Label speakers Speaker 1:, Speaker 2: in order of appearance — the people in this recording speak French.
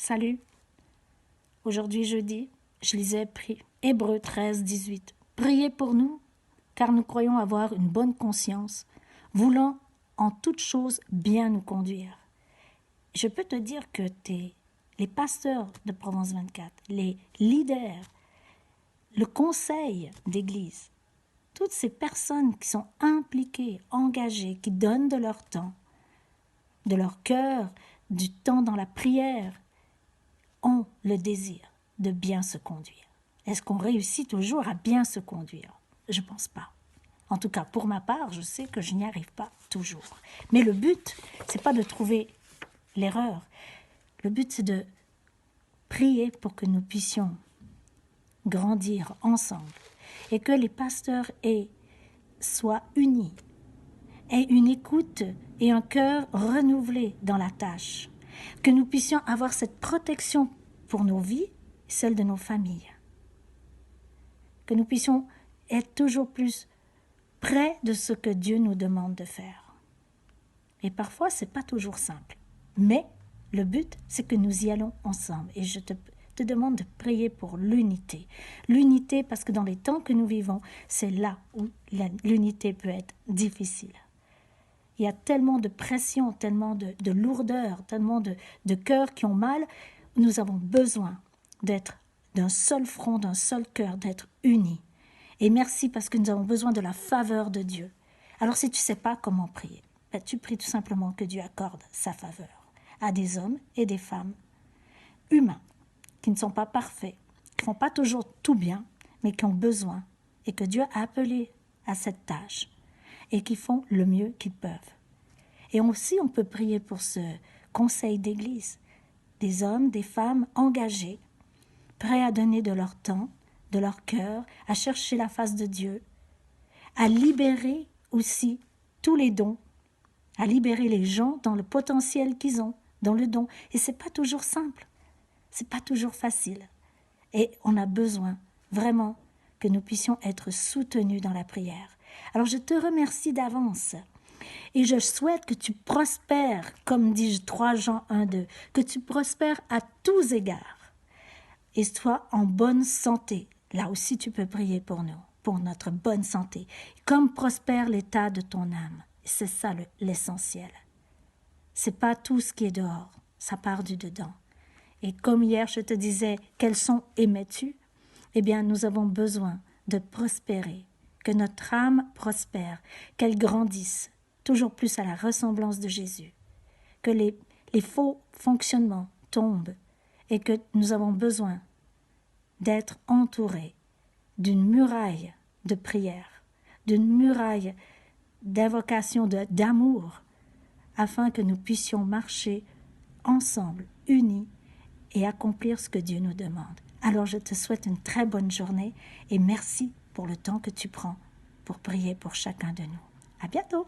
Speaker 1: Salut. Aujourd'hui jeudi, je lisais Hébreux 13, 18. Priez pour nous, car nous croyons avoir une bonne conscience, voulant en toutes choses bien nous conduire. Je peux te dire que les pasteurs de Provence 24, les leaders, le conseil d'église, toutes ces personnes qui sont impliquées, engagées, qui donnent de leur temps, de leur cœur, du temps dans la prière, ont le désir de bien se conduire. Est-ce qu'on réussit toujours à bien se conduire? Je ne pense pas. En tout cas, pour ma part, je sais que je n'y arrive pas toujours. Mais le but, ce n'est pas de trouver l'erreur. Le but, c'est de prier pour que nous puissions grandir ensemble et que les pasteurs soient unis, aient une écoute et un cœur renouvelé dans la tâche, que nous puissions avoir cette protection pour nos vies et celle de nos familles, que nous puissions être toujours plus près de ce que Dieu nous demande de faire. Et parfois, ce n'est pas toujours simple, mais le but, c'est que nous y allons ensemble. Et je te demande de prier pour l'unité. L'unité, parce que dans les temps que nous vivons, c'est là où l'unité peut être difficile. Il y a tellement de pression, tellement de lourdeur, tellement de cœurs qui ont mal. Nous avons besoin d'être d'un seul front, d'un seul cœur, d'être unis. Et merci parce que nous avons besoin de la faveur de Dieu. Alors si tu ne sais pas comment prier, tu pries tout simplement que Dieu accorde sa faveur à des hommes et des femmes humains qui ne sont pas parfaits, qui ne font pas toujours tout bien, mais qui ont besoin et que Dieu a appelé à cette tâche et qui font le mieux qu'ils peuvent. Et aussi, on peut prier pour ce conseil d'église, des hommes, des femmes engagés, prêts à donner de leur temps, de leur cœur, à chercher la face de Dieu, à libérer aussi tous les dons, à libérer les gens dans le potentiel qu'ils ont, dans le don. Et ce n'est pas toujours simple, ce n'est pas toujours facile. Et on a besoin vraiment que nous puissions être soutenus dans la prière. Alors je te remercie d'avance et je souhaite que tu prospères, comme dit 3 Jean 1, 2, que tu prospères à tous égards et sois en bonne santé. Là aussi tu peux prier pour nous, pour notre bonne santé, comme prospère l'état de ton âme. C'est ça l'essentiel. C'est pas tout ce qui est dehors, ça part du dedans. Et comme hier je te disais, quels son émets-tu? Eh bien nous avons besoin de prospérer, que notre âme prospère, qu'elle grandisse toujours plus à la ressemblance de Jésus, que les faux fonctionnements tombent et que nous avons besoin d'être entourés d'une muraille de prière, d'une muraille d'invocation d'amour, afin que nous puissions marcher ensemble, unis, et accomplir ce que Dieu nous demande. Alors je te souhaite une très bonne journée et merci pour le temps que tu prends pour prier pour chacun de nous. À bientôt!